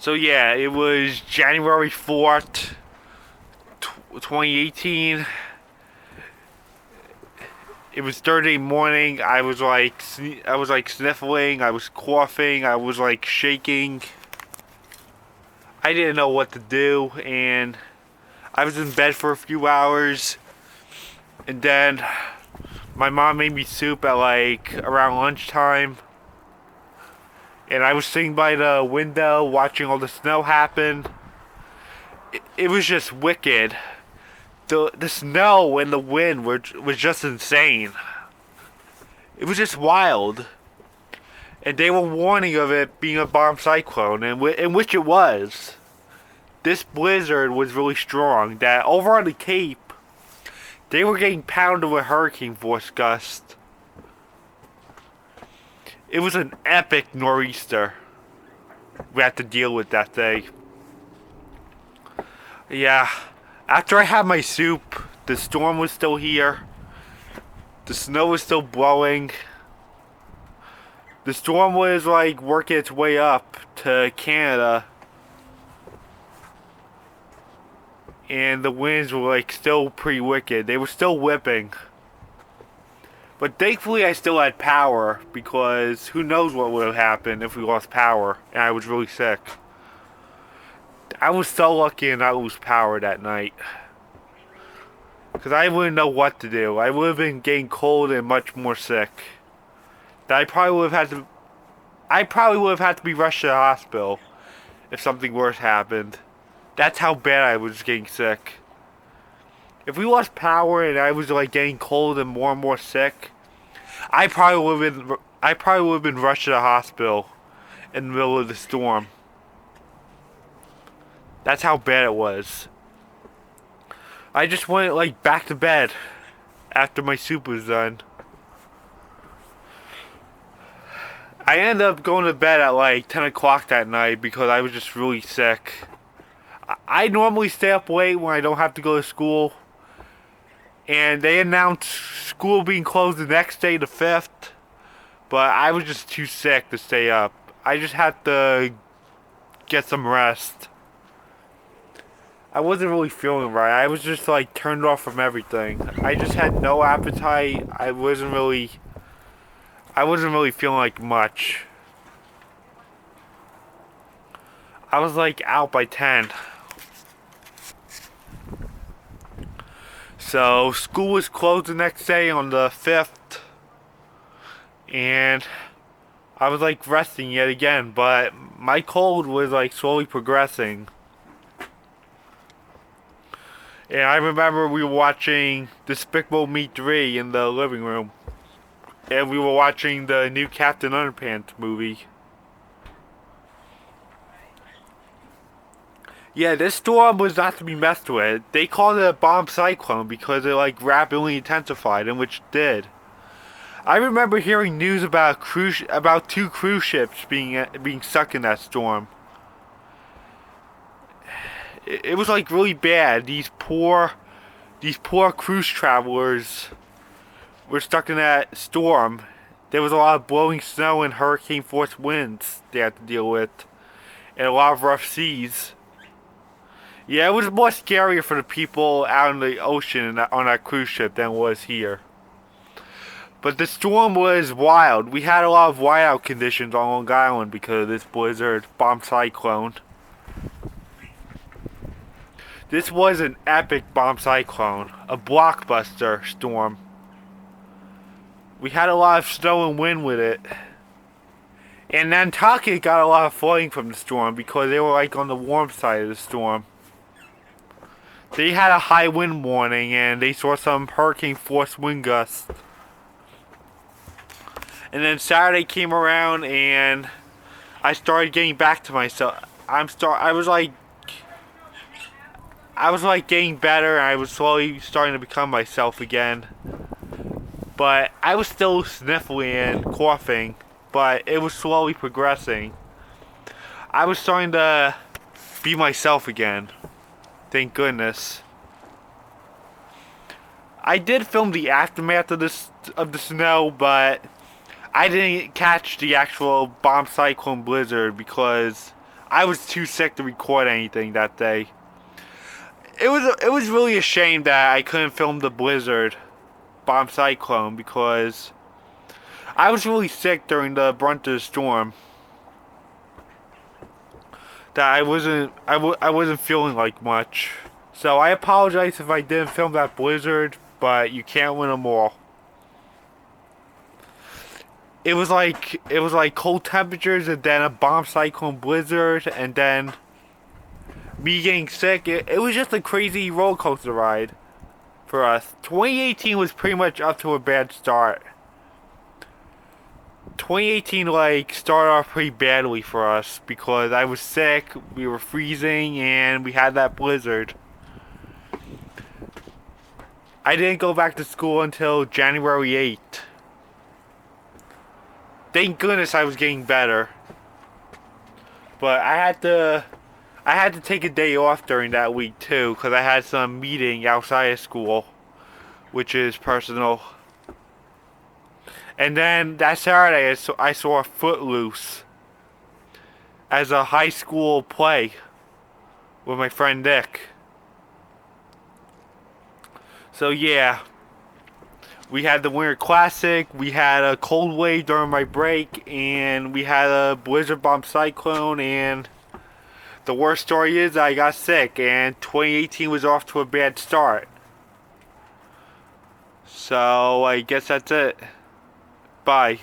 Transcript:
So yeah, it was January 4th, 2018. It was Thursday morning. I was like sniffling, I was coughing, I was like shaking. I didn't know what to do, and I was in bed for a few hours, and then my mom made me soup at like around lunchtime. And I was sitting by the window watching all the snow happen. It was just wicked. The snow and the wind was just insane. It was just wild. And they were warning of it being a bomb cyclone, and in which it was. This blizzard was really strong, that over on the Cape, they were getting pounded with hurricane force gusts. It was an epic nor'easter we had to deal with that day. Yeah, after I had my soup, the storm was still here. The snow was still blowing. The storm was like working its way up to Canada. And the winds were like still pretty wicked. They were still whipping. But thankfully I still had power, because who knows what would have happened if we lost power and I was really sick. I was so lucky to not lose power that night, because I wouldn't know what to do. I would have been getting cold and much more sick. I probably would have had to be rushed to the hospital if something worse happened. That's how bad I was getting sick. If we lost power and I was like getting cold and more sick, I probably would have been rushed to the hospital in the middle of the storm. That's how bad it was. I just went like back to bed after my soup was done. I ended up going to bed at like 10 o'clock that night because I was just really sick. I normally stay up late when I don't have to go to school. And they announced school being closed the next day, the 5th. But I was just too sick to stay up. I just had to get some rest. I wasn't really feeling right. I was just like turned off from everything. I just had no appetite. I wasn't really feeling like much. I was like out by 10. So school was closed the next day on the 5th. And I was like resting yet again, but my cold was like slowly progressing. And I remember we were watching Despicable Me 3 in the living room. And we were watching the new Captain Underpants movie. Yeah, this storm was not to be messed with. They called it a bomb cyclone because it like rapidly intensified, and which it did. I remember hearing news about two cruise ships being stuck in that storm. It was like really bad. These poor cruise travelers were stuck in that storm. There was a lot of blowing snow and hurricane force winds they had to deal with, and a lot of rough seas. Yeah, it was more scarier for the people out in the ocean on that cruise ship than it was here. But the storm was wild. We had a lot of whiteout conditions on Long Island because of this blizzard bomb cyclone. This was an epic bomb cyclone, a blockbuster storm. We had a lot of snow and wind with it. And Nantucket got a lot of flooding from the storm because they were like on the warm side of the storm. They had a high wind warning and they saw some hurricane force wind gusts. And then Saturday came around and I started getting back to myself. I was like getting better, and I was slowly starting to become myself again. But I was still sniffling and coughing, but it was slowly progressing. I was starting to be myself again. Thank goodness. I did film the aftermath of the snow, but I didn't catch the actual bomb cyclone blizzard because I was too sick to record anything that day. It was really a shame that I couldn't film the blizzard bomb cyclone because I was really sick during the brunt of the storm. That I wasn't feeling like much. So I apologize if I didn't film that blizzard, but you can't win them all. It was like cold temperatures and then a bomb cyclone blizzard and then me getting sick. It was just a crazy roller coaster ride for us. 2018 was pretty much up to a bad start. 2018 like started off pretty badly for us because I was sick, we were freezing, and we had that blizzard. I didn't go back to school until January 8th. Thank goodness I was getting better. But I had to take a day off during that week too because I had some meeting outside of school, which is personal. And then that Saturday I saw Footloose as a high school play with my friend Nick. So yeah, we had the Winter Classic, we had a cold wave during my break, and we had a blizzard bomb cyclone, and the worst story is I got sick, and 2018 was off to a bad start. So I guess that's it. Bye.